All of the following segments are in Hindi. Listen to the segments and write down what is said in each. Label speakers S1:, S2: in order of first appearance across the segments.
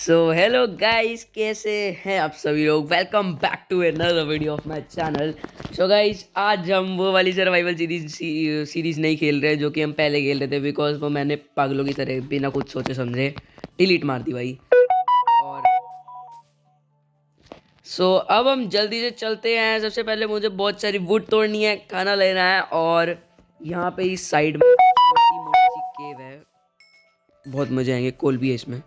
S1: सो हेलो गाइस, कैसे हैं आप सभी लोग। Welcome back to another video of my channel. So guys, आज हम वो वाली सर्वाइवल सीरीज नहीं खेल रहे जो कि हम पहले खेल रहे थे, बिकॉज वो मैंने पागलों की तरह बिना कुछ सोचे समझे डिलीट मार दी भाई। और अब हम जल्दी से चलते हैं। सबसे पहले मुझे बहुत सारी वुड तोड़नी है, खाना लेना है, और यहाँ पे इस साइड में छोटी मोटी सी केव है, बहुत मजे आएंगे। कोल भी है इसमें।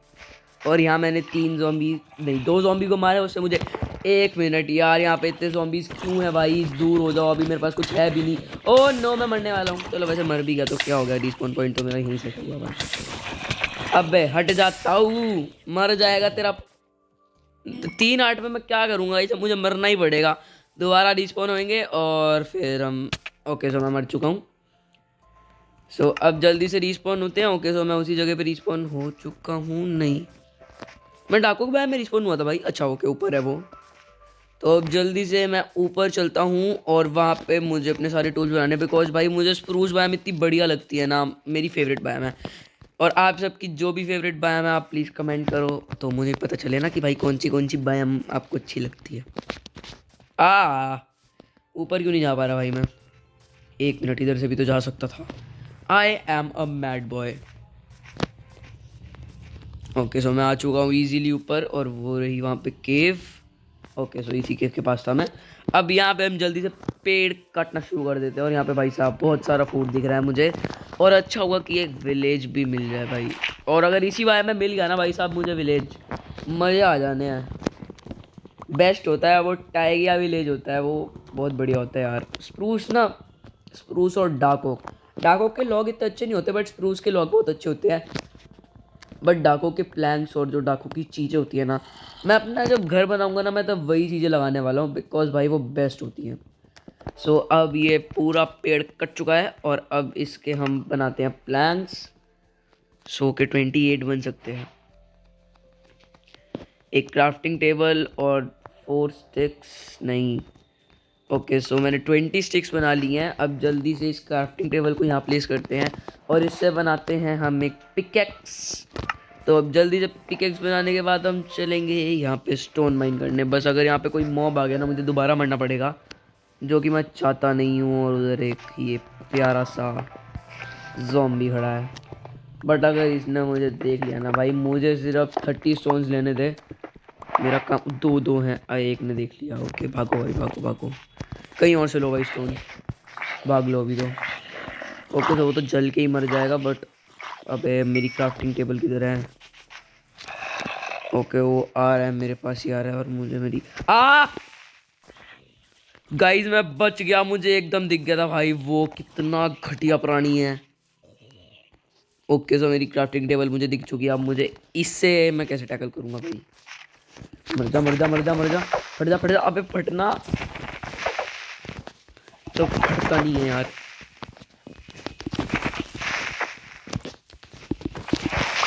S1: और यहाँ मैंने 3 ज़ॉम्बी नहीं 2 ज़ॉम्बी को मारा। उससे मुझे 1 मिनट यार, यहाँ पे इतने ज़ॉम्बीज क्यों है भाई? दूर हो जाओ, अभी मेरे पास कुछ है भी नहीं। ओह नो, मैं मरने वाला हूँ। चलो वैसे मर भी गया तो क्या हो गया, रिस्पॉन पॉइंट तो मेरा यहीं से हुआ बस। अबे हट जाता हूँ, मर जाएगा तेरा। 3-8 में मैं क्या करूँगा? इसे मुझे मरना ही पड़ेगा। दोबारा रिस्पॉन होंगे और फिर हम। ओके सो मैं मर चुका हूँ। अब जल्दी से रिस्पॉन होते हैं। ओके सो मैं उसी जगह पे रिस्पॉन हो चुका हूँ। नहीं, मैं डाकू के बारे में रिस्पॉन हुआ था भाई। अच्छा ओके, ऊपर है वो। तो अब जल्दी से मैं ऊपर चलता हूँ और वहाँ पे मुझे अपने सारे टूल्स बनाने, बिकॉज भाई मुझे स्प्रूस बायम इतनी बढ़िया लगती है ना, मेरी फेवरेट बायम है। और आप सबकी जो भी फेवरेट बायम है, आप प्लीज़ कमेंट करो तो मुझे पता चले ना कि भाई कौन सी बायम आपको अच्छी लगती है। आ ऊपर क्यों नहीं जा पा रहा भाई मैं? 1 मिनट, इधर से भी तो जा सकता था। I am a mad boy. Okay so मैं आ चुका हूँ इजीली ऊपर, और वो रही वहाँ पे केव। ओके सो इसी केव के पास था मैं। अब यहाँ पे हम जल्दी से पेड़ काटना शुरू कर देते हैं। और यहाँ पे भाई साहब बहुत सारा फूड दिख रहा है मुझे, और अच्छा हुआ कि एक विलेज भी मिल जाए भाई। और अगर इसी बार में मिल गया ना भाई साहब मुझे विलेज, मज़े आ जाने हैं। बेस्ट होता है वो, टाइगिया विलेज होता है वो, बहुत बढ़िया होता है यार। स्प्रूस ना, स्प्रूस और डाकोक, डाकोक के लॉग इतने अच्छे नहीं होते, बट स्प्रूस के लॉग बहुत अच्छे होते हैं। बट डाकों के प्लैंक्स और जो डाकों की चीज़ें होती है ना, मैं अपना जब घर बनाऊंगा ना, मैं तब वही चीज़ें लगाने वाला हूँ, बिकॉज भाई वो बेस्ट होती हैं। अब ये पूरा पेड़ कट चुका है, और अब इसके हम बनाते हैं प्लैंक्स। के 28 बन सकते हैं। एक क्राफ्टिंग टेबल और 4 स्टिक्स नहीं। ओके मैंने 20 स्टिक्स बना ली हैं। अब जल्दी से इस क्राफ्टिंग टेबल को यहाँ प्लेस करते हैं, और इससे बनाते हैं हम एक पिकेक्स। तो अब जल्दी से पिकेक्स बनाने के बाद हम चलेंगे यहाँ पे स्टोन माइन करने। बस अगर यहाँ पे कोई मॉब आ गया ना, मुझे दोबारा मरना पड़ेगा, जो कि मैं चाहता नहीं हूँ। और उधर एक ये प्यारा सा ज़ॉम्बी खड़ा है। बट अगर इसने मुझे देख लिया ना भाई, मुझे सिर्फ 30 स्टोन्स लेने दे। मेरा काम दो दो हैं। एक ने देख लिया। ओके भागो भाई, भागो भागो, कहीं और से लो भाई स्टोन। भाग लो अभी तो। ओके वो तो जल के ही मर जाएगा। बट अबे मेरी क्राफ्टिंग टेबल किधर है? ओके वो आ रहा है, मेरे पास ही आ रहा है, और मुझे मेरी गाइस मैं बच गया। मुझे एकदम दिख गया था भाई, वो कितना घटिया प्राणी है। ओके मेरी क्राफ्टिंग टेबल मुझे दिख चुकी है। अब मुझे इससे मैं कैसे टैकल करूंगा भाई? मर जा मर जा मर जा मर जा, फट जा फट जा। अबे फटना तो फटता नहीं है यार।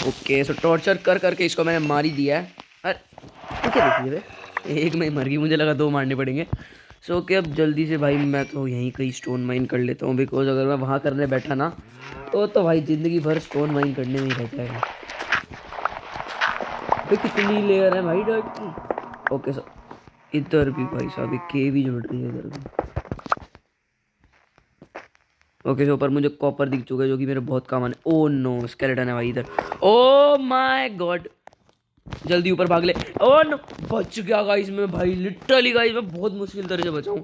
S1: ओके टॉर्चर कर करके इसको मैंने मार ही दिया है। अरे तू क्या देख लिया बे? एक में ही मर गई, मुझे लगा 2 मारने पड़ेंगे। ओके अब जल्दी से भाई मैं तो यहीं कहीं स्टोन माइन कर लेता हूँ, बिकॉज अगर मैं वहाँ करने बैठा ना, तो भाई ज़िंदगी भर स्टोन माइन करने में ही रह जाएगा। भाई कितनी लेयर है भाई डर्ट की। ओके इधर भी भाई साहब एक केव ही जुड़ रही है इधर भी। ओके ऊपर मुझे कॉपर दिख चुका है, जो कि मेरे बहुत काम आने। ओ नो, स्केलेटन है भाई इधर। ओ माय गॉड, जल्दी ऊपर भाग ले। ओ नो, बच गया गाइस मैं भाई, लिटरली गाइस मैं बहुत मुश्किल तरह से बचा हूँ।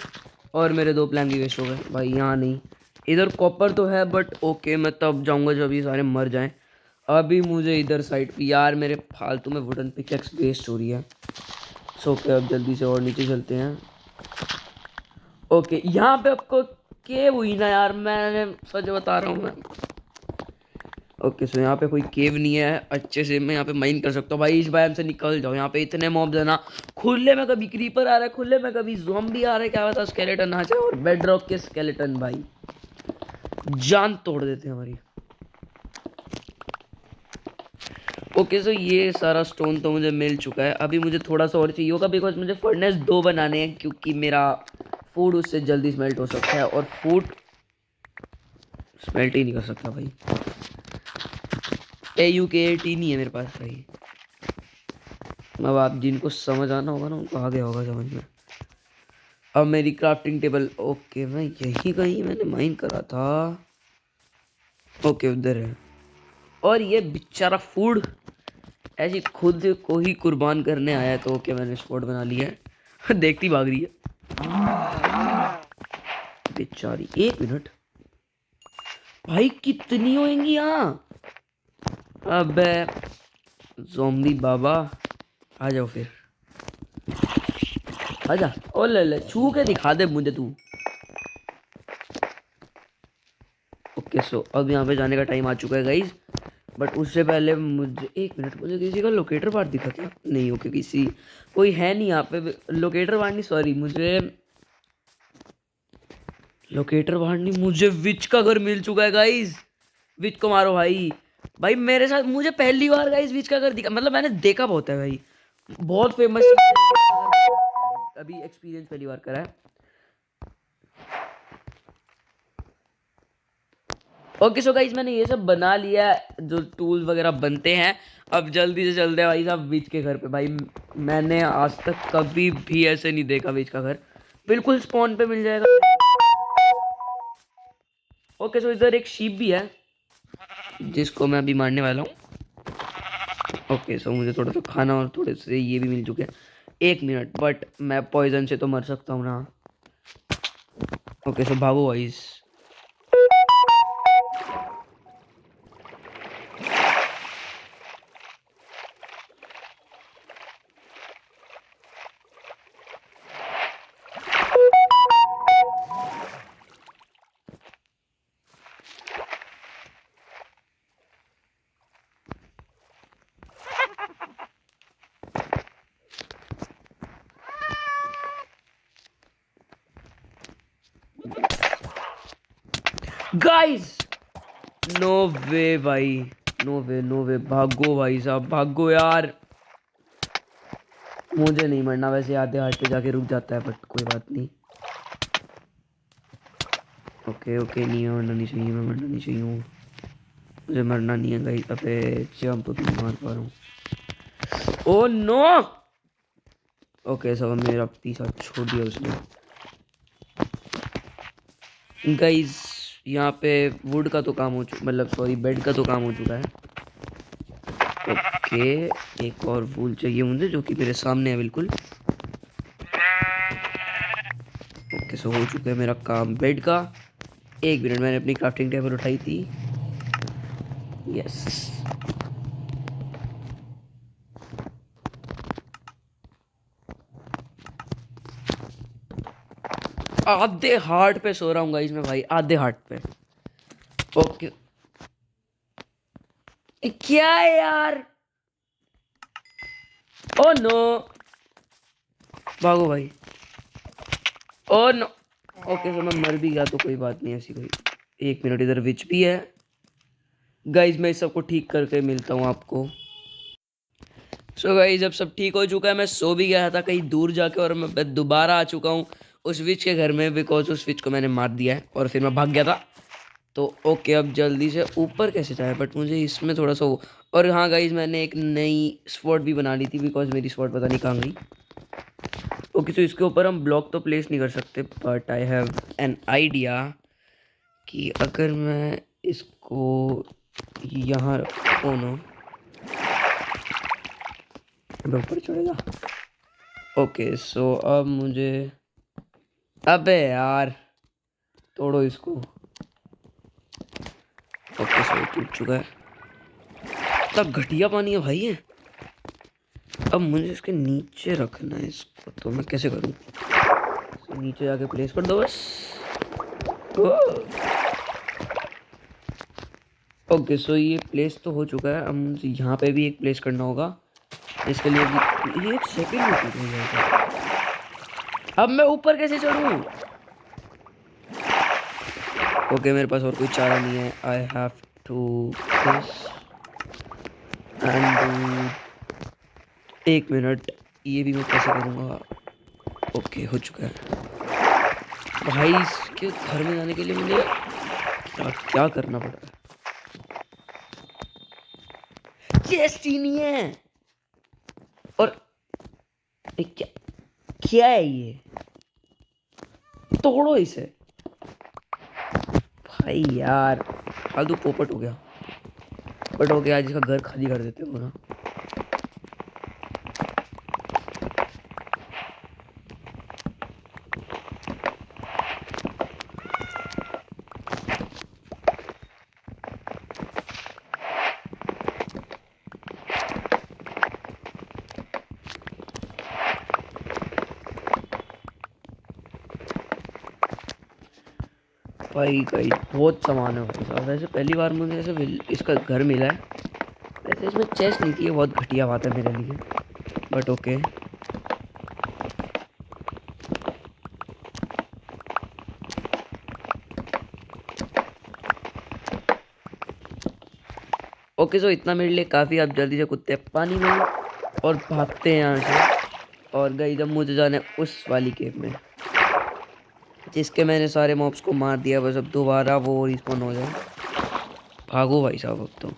S1: और मेरे 2 प्लैंक भी वेस्ट हो गए भाई। यहाँ नहीं, इधर कॉपर तो है, बट ओके मैं तब जाऊँगा जब ये सारे मर जाएं। अभी मुझे इधर साइड पे यार मेरे फालतू में वुडन पिकेक्स वेस्ट हो रही है। ओके अब जल्दी से और नीचे चलते हैं। ओके यहाँ पे आपको केव हुई ना यार, मैंने सच बता रहा हूँ मैं। ओके यहाँ पे कोई केव नहीं है, अच्छे से मैं यहाँ पे माइन कर सकता हूँ भाई। इस बार से निकल जाओ, यहाँ पे इतने मॉब्स है ना। खुले में कभी क्रीपर आ रहा है, खुले में कभी ज़ॉम्बी आ रहा है, क्या पता स्केलेटन आ जाए। और बेड रॉक के स्केलेटन भाई जान तोड़ देते हैं हमारी। ओके ये सारा स्टोन तो मुझे मिल चुका है। अभी मुझे थोड़ा सा और चाहिए होगा, बिकॉज मुझे फर्नेस 2 बनाने हैं, क्योंकि मेरा फूड उससे जल्दी स्मेल्ट हो सकता है, और फूड स्मेल्ट ही नहीं कर सकता भाई। AUKT नहीं है मेरे पास भाई। अब आप जिनको समझ आना होगा ना उनको आ गया होगा समझ में। अब मेरी क्राफ्टिंग टेबल, ओके मैं यही कहीं मैंने माइन करा था। ओके उधर है। और ये बेचारा फूड ऐसी खुद को ही कुर्बान करने आया है, तो ओके मैंने स्पॉट बना लिया है। देखती भाग रही है बेचारी। एक मिनट भाई, कितनी होंगी यहाँ? अबे ज़ॉम्बी बाबा आ जाओ फिर, आजा। ओ ले ले, छू के दिखा दे मुझे तू। ओके सो अब यहाँ पे जाने का टाइम आ चुका है गाइज। बट उससे पहले मुझे एक मिनट, मुझे किसी का लोकेटर पार्ट दिखा क्या? नहीं, ओके किसी कोई है नहीं यहाँ पे लोकेटर पार्ट नहीं, सॉरी मुझे लोकेटर पार्ट नहीं, मुझे विच का घर मिल चुका है गाइज। विच को मारो भाई। भाई मेरे साथ मुझे पहली बार गाइज विच का घर दिखा, मतलब मैंने देखा बहुत है भाई, बहुत फेमस। अभी एक्सपीरियंस पहली बार करा है। ओके सो गाइज मैंने ये सब बना लिया है, जो टूल वगैरह बनते हैं। अब जल्दी से चलते हैं भाई साहब विच के घर पे। भाई मैंने आज तक कभी भी ऐसे नहीं देखा विच का घर, बिल्कुल स्पॉन पे मिल जाएगा। ओके सो इधर एक शीप भी है जिसको मैं अभी मारने वाला हूँ। ओके सो मुझे थोड़ा सा खाना और थोड़े से ये भी मिल चुके हैं। एक मिनट, बट मैं पॉइजन से तो मर सकता हूँ ना। ओके सो भागो वाइस। गाइस नो वे भाई, नो वे नो वे, भागो भाई साहब भागो यार। मुझे नहीं मरना, वैसे आधे हाथ पे जाके रुक जाता है, बट कोई बात नहीं। ओके ओके, नहीं मरना नहीं चाहिए, मैं मरना नहीं चाहिए हूँ, मुझे मरना नहीं है गाइस। अबे जंप भी नहीं मार पा रहा हूँ। Oh no. ओके सब मेरा पीछा छोड़ दिया उसने। गाइस यहाँ पे वुड का तो काम हो चुका, मतलब सॉरी बेड का तो काम हो चुका है। ओके एक और वूल चाहिए मुझे, जो कि मेरे सामने है बिल्कुल। ओके सो हो चुका है मेरा काम बेड का। एक मिनट, मैंने अपनी क्राफ्टिंग टेबल उठाई थी। यस आधे हार्ट पे सो रहा हूँ गाइस मैं भाई, आधे हार्ट पे। ओके क्या है यार? ओ नो, भागो भाई। Oh no. ओके सो मैं मर भी गया तो कोई बात नहीं ऐसी कोई। एक मिनट, इधर विच भी है गाइज, मैं इस सबको ठीक करके मिलता हूँ आपको। सो गाइज अब सब ठीक हो चुका है, मैं सो भी गया था कहीं दूर जाके, और मैं दोबारा आ चुका हूँ उस विच के घर में, बिकॉज उस विच को मैंने मार दिया है और फिर मैं भाग गया था। तो ओके अब जल्दी से ऊपर कैसे जाए, बट मुझे इसमें थोड़ा सा और हाँ गाइज मैंने एक नई स्पॉट भी बना ली थी, बिकॉज मेरी स्पॉट पता नहीं कहाँ गई। ओके तो इसके ऊपर हम ब्लॉक तो प्लेस नहीं कर सकते, but I have an idea कि अगर मैं इसको यहाँ रखूँ ना, ऊपर चढ़ेगा। ओके सो अब मुझे, अबे यार तोड़ो इसको। ओके सो टूट चुका है। इतना घटिया पानी है भाई ये। अब मुझे इसके नीचे रखना है इसको, तो मैं कैसे करूँ? तो नीचे जाके प्लेस कर दो बस। ओके सो ये प्लेस तो हो चुका है, अब मुझे यहाँ पे भी एक प्लेस करना होगा। इसके लिए भी ये एक सेकंड में टूट हो जाएगा। अब मैं ऊपर कैसे चढ़ूँ? ओके मेरे पास और कोई चारा नहीं है, I have to this and एक मिनट, ये भी मैं कैसे करूँगा? ओके हो चुका है भाई। इसके घर में जाने के लिए मुझे क्या क्या करना पड़ रहा है? चेस्ट ही नहीं है। और क्या क्या है ये? तोड़ो इसे भाई यार। फालतू पोपट हो गया। बट हो गया, आज इसका घर खाली कर देते हो ना। भाई भाई बहुत सामान है भाई साहब। वैसे पहली बार मुझे ऐसे इसका घर मिला है। वैसे इसमें चेस्ट नहीं थी, ये बहुत घटिया बात है मेरे लिए, बट ओके। ओके सो इतना मेरे लिए काफ़ी। आप जल्दी से कुत्ते पानी में और भागते हैं यहाँ से। और गई जब मुझे जाना है उस वाली केव में जिसके मैंने सारे मॉब्स को मार दिया, बस अब दोबारा वो रिस्पॉन हो जाए। भागो भाई साहब अब तो।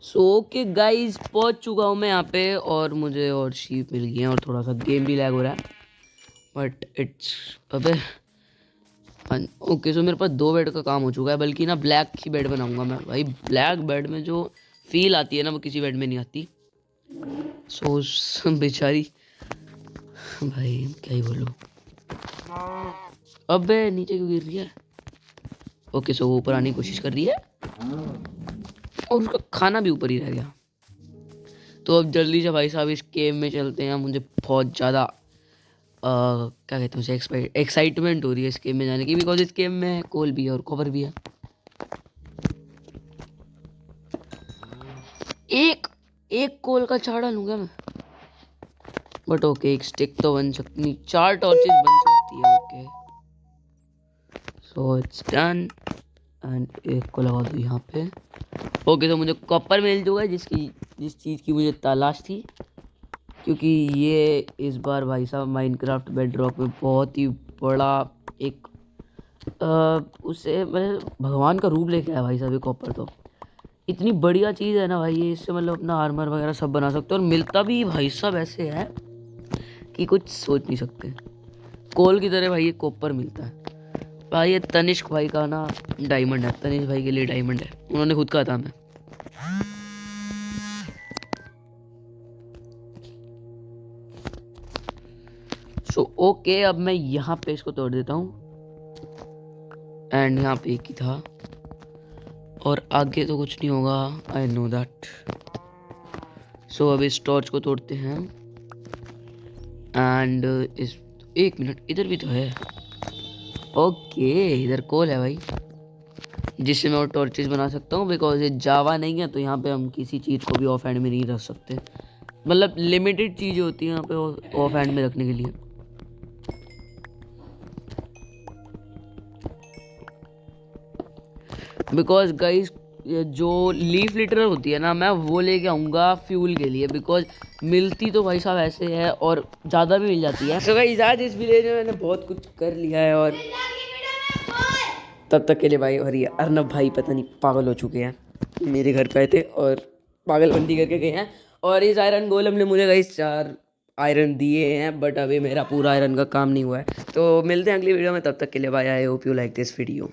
S1: सो ओके गाइस, पहुंच चुका हूँ मैं यहाँ पे और मुझे और शीप मिल गई हैं और थोड़ा सा गेम भी लैग हो रहा है, बट इट्स अबे ओके। सो मेरे पास 2 बेड का काम हो चुका है, बल्कि ना ब्लैक ही बेड बनाऊंगा मैं भाई। ब्लैक बेड में जो फील आती है ना वो किसी बेड में नहीं आती। सो बेचारी भाई क्या ही बोलूँ। अबे नीचे क्यों गिर रही है? ओके सो वो ऊपर आने की कोशिश कर रही है और उसका खाना भी ऊपर ही रह गया। तो अब जल्दी से भाई साहब इस केव में चलते हैं। मुझे बहुत ज़्यादा क्या कहते हैं उसे, एक्साइटमेंट हो रही है इस गेम में जाने की, बिकॉज इस गेम में कोल भी है और कवर भी है। एक एक कोल का छाड़ा लूंगा मैं, बट ओके एक स्टिक तो बन सकती नहीं, 4 टॉर्चेस बन सकती है। Okay so it's done and एक को लगा दूँ यहाँ पे। ओके तो मुझे कॉपर मिल चुका है जिस चीज़ की मुझे तलाश थी, क्योंकि ये इस बार भाई साहब माइनक्राफ्ट बेडरॉक में बहुत ही बड़ा एक उससे मतलब भगवान का रूप लेके आया भाई साहब। ये कॉपर तो इतनी बढ़िया चीज़ है ना भाई, ये इससे मतलब अपना आर्मर वगैरह सब बना सकते हो। और मिलता भी भाई साहब ऐसे है कि कुछ सोच नहीं सकते। कोल की तरह भाई ये कॉपर मिलता है भाई। ये तनिष्क भाई का ना डायमंड है, तनिष्क भाई के लिए डायमंड है, उन्होंने खुद कहा था। मैं सो ओके अब मैं यहाँ पे इसको तोड़ देता हूँ एंड यहाँ पे एक ही था और आगे तो कुछ नहीं होगा, आई नो दैट। सो अब इस टॉर्च को तोड़ते हैं एंड इस 1 मिनट इधर भी तो है। ओके इधर कोल है भाई, जिससे मैं और टॉर्चेस बना सकता हूँ। बिकॉज ये जावा नहीं है तो यहाँ पे हम किसी चीज़ को भी ऑफ हैंड में नहीं रख सकते, मतलब लिमिटेड चीज़ें होती हैं यहाँ पे ऑफ हैंड में रखने के लिए। बिकॉज गाइस जो लीफ लिटर होती है ना, मैं वो लेके आऊँगा फ्यूल के लिए, बिकॉज मिलती तो भाई साहब ऐसे है और ज़्यादा भी मिल जाती है। तो गाइस आज इस विलेज में मैंने बहुत कुछ कर लिया है और तब तक के लिए भाई। और ये अर्नब भाई पता नहीं पागल हो चुके हैं, मेरे घर पे आए थे और पागलबंदी करके गए हैं। और इस आयरन गोलम ने मुझे गाइस 4 आयरन दिए हैं, बट अभी मेरा पूरा आयरन का काम नहीं हुआ है। तो मिलते हैं अगली वीडियो में, तब तक के लिए bye. I hope you like this video.